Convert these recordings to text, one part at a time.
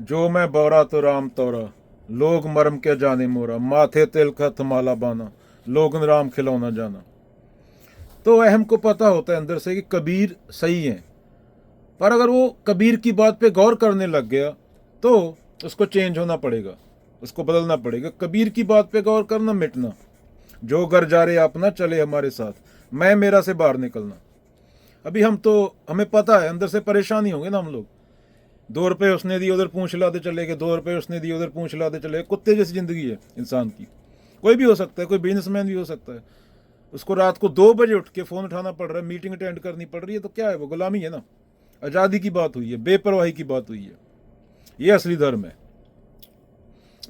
जो मैं बौरा तो राम तोरा, लोग मरम के जाने मोरा, माथे तिल का थमाला बाना, लोगन राम खिलौना जाना। तो अहम को पता होता है अंदर से कि कबीर सही है, पर अगर वो कबीर की बात पे गौर करने लग गया तो उसको चेंज होना पड़ेगा, उसको बदलना पड़ेगा। कबीर की बात पे गौर करना, मिटना। जो घर जा रहे अपना चले हमारे साथ, मैं मेरा से बाहर निकलना। अभी हम तो, हमें पता है अंदर से परेशानी होंगे ना हम लोग। 2 रुपए उसने दिए उधर पूंछ लाते चले गए, 2 रुपए उसने दिए उधर पूंछ लाते चले गए। कुत्ते जैसी जिंदगी है इंसान की। कोई भी हो सकता है, कोई बिजनेसमैन भी हो सकता है। उसको रात को 2 बजे उठ के फोन उठाना पड़ रहा है, मीटिंग अटेंड करनी पड़ रही है, तो क्या है वो? गुलामी है ना। आज़ादी की बात हुई है, बेपरवाही की बात हुई है। ये असली धर्म है।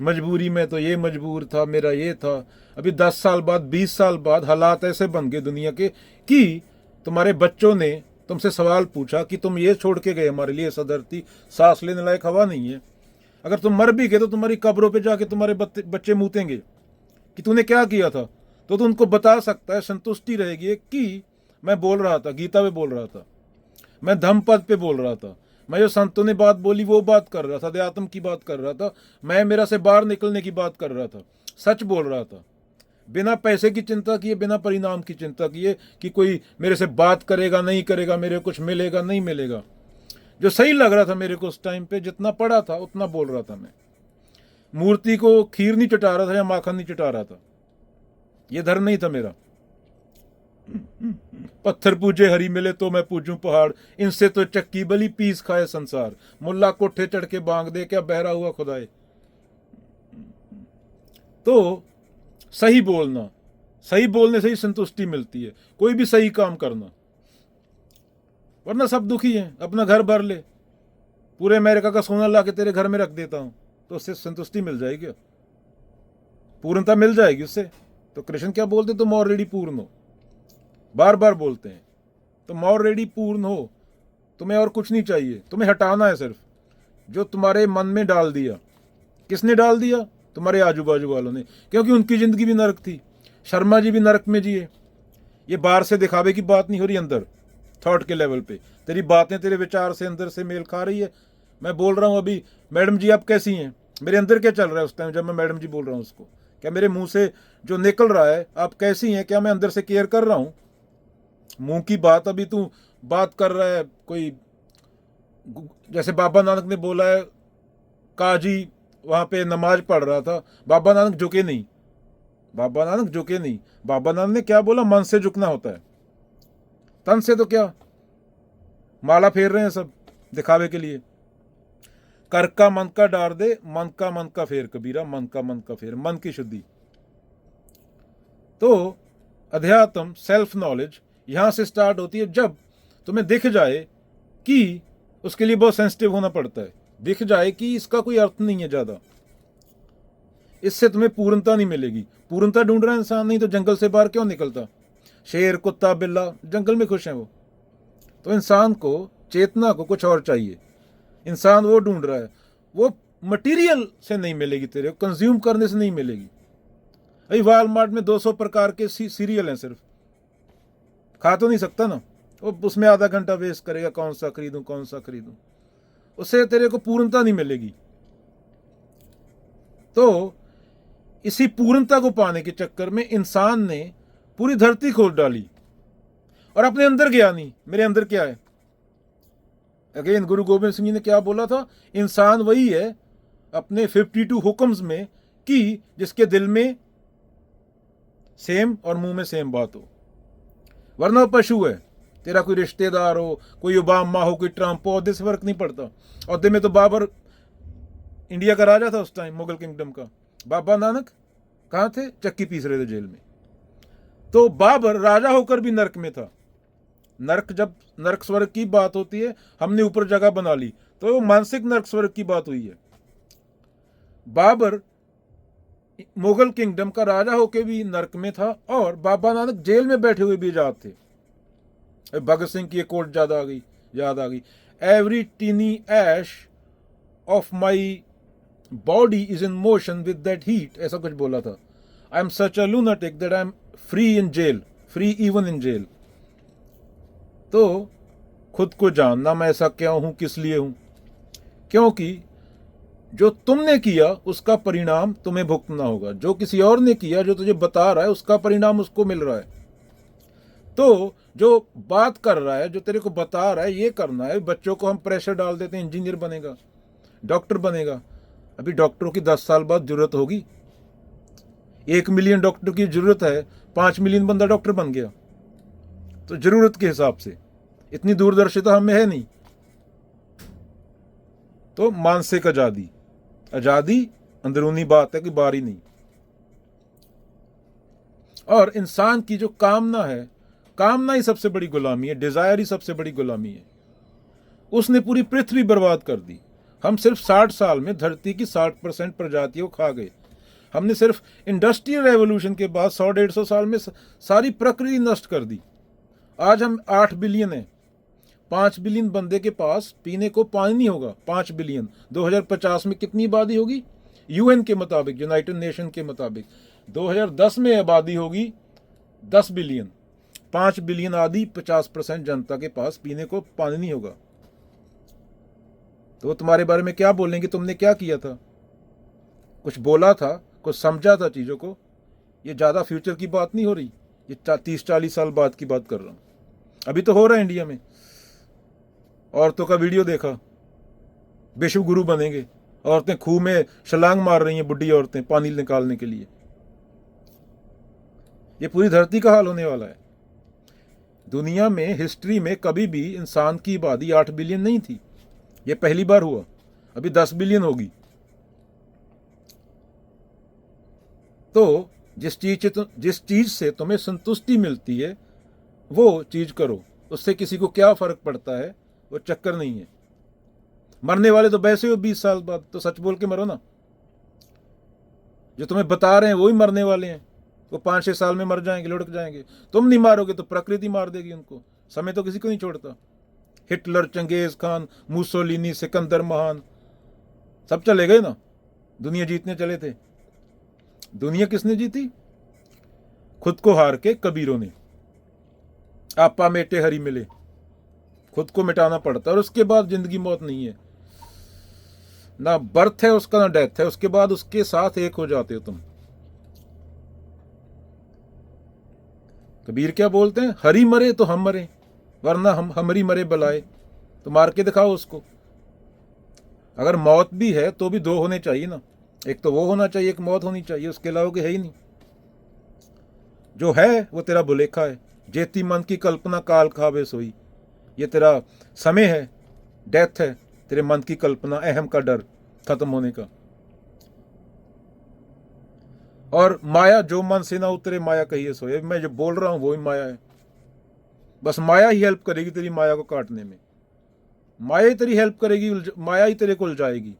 मजबूरी में तो ये मजबूर था, मेरा ये था। अभी 10 साल बाद, 20 साल बाद हालात ऐसे बन गए दुनिया के कि तुम्हारे बच्चों ने तुमसे सवाल पूछा कि तुम ये छोड़ के गए हमारे लिए, ऐसा धरती सांस लेने लायक हवा नहीं है। अगर तुम मर भी गए तो तुम्हारी कब्रों पे जाके तुम्हारे बच्चे मूतेंगे कि तूने क्या किया था। तो उनको बता सकता है, संतुष्टि रहेगी कि मैं बोल रहा था, गीता में बोल रहा था, मैं धम्मपद पे बोल रहा था, मैं जो संतों ने बात बोली वो बात कर रहा था, अध्यात्म की बात कर रहा था, मैं मेरा से बाहर निकलने की बात कर रहा था, सच बोल रहा था। बिना पैसे की चिंता किए, बिना परिणाम की चिंता किए कि कोई मेरे से बात करेगा नहीं करेगा, मेरे को कुछ मिलेगा नहीं मिलेगा। जो सही लग रहा था मेरे को उस टाइम पे, जितना पढ़ा था उतना बोल रहा था मैं। मूर्ति को खीर नहीं चटा रहा था या माखन नहीं चटा रहा था। ये धर्म नहीं था मेरा। पत्थर पूजे हरी मिले तो मैं पूजूं पहाड़, इनसे तो चक्की बली पीस खाए संसार। मुल्ला कोठे चढ़ के बांग दे, क्या बहरा हुआ खुदाए। तो सही बोलना, सही बोलने से ही संतुष्टि मिलती है, कोई भी सही काम करना। वरना सब दुखी हैं। अपना घर भर ले, पूरे अमेरिका का सोना ला के तेरे घर में रख देता हूं, तो उससे संतुष्टि मिल जाएगी, पूर्णता मिल जाएगी उससे। तो कृष्ण क्या बोलते? तुम ऑलरेडी पूर्ण हो। बार बार बोलते हैं तुम ऑलरेडी पूर्ण हो, तुम्हें और कुछ नहीं चाहिए, तुम्हें हटाना है सिर्फ जो तुम्हारे मन में डाल दिया। किसने डाल दिया? तुम्हारे आजू बाजू वालों ने, क्योंकि उनकी जिंदगी भी नरक थी। शर्मा जी भी नरक में जिए। ये बाहर से दिखावे की बात नहीं हो रही, अंदर थॉट के लेवल पे तेरी बातें, तेरे विचार से अंदर से मेल खा रही है। मैं बोल रहा हूँ अभी, मैडम जी आप कैसी हैं, मेरे अंदर क्या चल रहा है उस टाइम जब मैं मैडम जी बोल रहा हूँ उसको? क्या मेरे मुंह से जो निकल रहा है आप कैसी हैं, क्या मैं अंदर से केयर कर रहा हूँ? मुंह की बात, अभी तू बात कर रहा है कोई, जैसे बाबा नानक ने बोला है, काजी वहां पे नमाज पढ़ रहा था, बाबा नानक झुके नहीं। बाबा नानक झुके नहीं। बाबा नानक ने क्या बोला? मन से झुकना होता है, तन से तो क्या। माला फेर रहे हैं सब दिखावे के लिए। कर का मन का डार दे, मन का फेर कबीरा, मन का फेर, मन की शुद्धि। तो अध्यात्म, सेल्फ नॉलेज यहां से स्टार्ट होती है जब तुम्हें दिख जाए कि, उसके लिए बहुत सेंसिटिव होना पड़ता है, दिख जाए कि इसका कोई अर्थ नहीं है ज्यादा, इससे तुम्हें पूर्णता नहीं मिलेगी। पूर्णता ढूंढ रहा है इंसान, नहीं तो जंगल से बाहर क्यों निकलता? शेर, कुत्ता, बिल्ला जंगल में खुश है वो। तो इंसान को, चेतना को कुछ और चाहिए। इंसान वो ढूंढ रहा है, वो मटेरियल से नहीं मिलेगी, तेरे कंज्यूम करने से नहीं मिलेगी। अभी वालमार्ट में 200 प्रकार के सीरियल हैं, सिर्फ खा तो नहीं सकता ना वो, उसमें आधा घंटा वेस्ट करेगा, कौन सा खरीदूं कौन सा खरीदूं। उससे तेरे को पूर्णता नहीं मिलेगी। तो इसी पूर्णता को पाने के चक्कर में इंसान ने पूरी धरती खोद डाली और अपने अंदर गया नहीं, मेरे अंदर क्या है। अगेन गुरु गोविंद सिंह जी ने क्या बोला था? इंसान वही है अपने 52 हुक्म्स में कि जिसके दिल में सेम और मुंह में सेम बात हो। वरना पशु है। तेरा कोई रिश्तेदार हो, कोई ओबामा हो, कोई ट्रंप हो, औहदे से फर्क नहीं पड़ता। औहदे में तो बाबर इंडिया का राजा था उस टाइम, मुगल किंगडम का। बाबा नानक कहाँ थे? चक्की पीस रहे थे जेल में। तो बाबर राजा होकर भी नरक में था। नरक, जब नरक स्वर्ग की बात होती है, हमने ऊपर जगह बना ली, तो वो मानसिक नरक स्वर्ग की बात हुई है। बाबर मुगल किंगडम का राजा होकर भी नरक में था, और बाबा नानक जेल में बैठे हुए भी आजाद थे। भगत सिंह की एक कोट याद आ गई। Every tiny ash of my body is in motion with that heat, ऐसा कुछ बोला था। I am such a lunatic that I am free in jail, free even in jail. तो खुद को जानना, मैं ऐसा क्यों हूं, किस लिए हूं? क्योंकि जो तुमने किया उसका परिणाम तुम्हें भुगतना होगा, जो किसी और ने किया, जो तुझे बता रहा है, उसका परिणाम उसको मिल रहा है। तो जो बात कर रहा है, जो तेरे को बता रहा है ये करना है, बच्चों को हम प्रेशर डाल देते हैं, इंजीनियर बनेगा, डॉक्टर बनेगा। अभी डॉक्टरों की 10 साल बाद जरूरत होगी। 1 मिलियन डॉक्टर की जरूरत है, 5 मिलियन बंदा डॉक्टर बन गया। तो जरूरत के हिसाब से इतनी दूरदर्शिता हमें है नहीं। तो मानसिक आजादी, आजादी अंदरूनी बात है कि बाहरी नहीं। और इंसान की जो कामना है, कामना ही सबसे बड़ी गुलामी है, डिजायर ही सबसे बड़ी गुलामी है। उसने पूरी पृथ्वी बर्बाद कर दी। हम सिर्फ 60 साल में धरती की 60% प्रजातियों को खा गए। हमने सिर्फ इंडस्ट्रियल रेवोल्यूशन के बाद 100-150 साल में सारी प्रकृति नष्ट कर दी। आज हम 8 बिलियन है। 5 बिलियन बंदे के पास पीने को पानी नहीं होगा। 5 बिलियन 2050 में कितनी आबादी होगी? यूएन के मुताबिक, यूनाइटेड नेशन के मुताबिक 2010 में आबादी होगी 10 बिलियन। 5 बिलियन आदि 50% जनता के पास पीने को पानी नहीं होगा। तो तुम्हारे बारे में क्या बोलेंगे? तुमने क्या किया था? कुछ बोला था, कुछ समझा था चीज़ों को? ये ज़्यादा फ्यूचर की बात नहीं हो रही, ये 30-40 साल बाद की बात कर रहा हूँ। अभी तो हो रहा है इंडिया में। औरतों का वीडियो देखा, विश्व गुरु बनेंगे, औरतें खूह में छलांग मार रही हैं, बुढ़ी औरतें पानी निकालने के लिए। ये पूरी धरती का हाल होने वाला है। दुनिया में हिस्ट्री में कभी भी इंसान की आबादी 8 बिलियन नहीं थी। ये पहली बार हुआ। अभी 10 बिलियन होगी। तो जिस चीज से तुम्हें संतुष्टि मिलती है वो चीज करो। उससे किसी को क्या फर्क पड़ता है, वो चक्कर नहीं है। मरने वाले तो वैसे हो 20 साल बाद, तो सच बोल के मरो ना। जो तुम्हें बता रहे हैं वही मरने वाले हैं, वो 5-6 साल में मर जाएंगे, लुढ़क जाएंगे। तुम नहीं मारोगे तो प्रकृति मार देगी उनको। समय तो किसी को नहीं छोड़ता। Hitler, Genghis Khan, Mussolini, Sikandar महान सब चले गए ना। दुनिया जीतने चले थे। दुनिया किसने जीती? खुद को हार के कबीरों ने। आपा मेटे हरी मिले, खुद को मिटाना पड़ता है। और उसके बाद जिंदगी मौत नहीं है, ना बर्थ है उसका, ना डेथ है। उसके बाद उसके साथ एक हो जाते हो तुम। कबीर क्या बोलते हैं? हरी मरे तो हम मरे, वरना हम हमारी मरे बलाए। तो मार के दिखाओ उसको। अगर मौत भी है तो भी 2 होने चाहिए ना। एक तो वो होना चाहिए, एक मौत होनी चाहिए। उसके अलावा के है ही नहीं। जो है वो तेरा बुलेखा है। जेती मन की कल्पना काल खावे सोई। ये तेरा समय है, डेथ है, तेरे मन की कल्पना, अहम का डर खत्म होने का। और माया जो मन से ना उतरे माया कहिए सोए। मैं जो बोल रहा हूं वो ही माया है। बस माया ही हेल्प करेगी तेरी माया को काटने में। माया ही तेरी हेल्प करेगी, माया ही तेरे को उलझाएगी।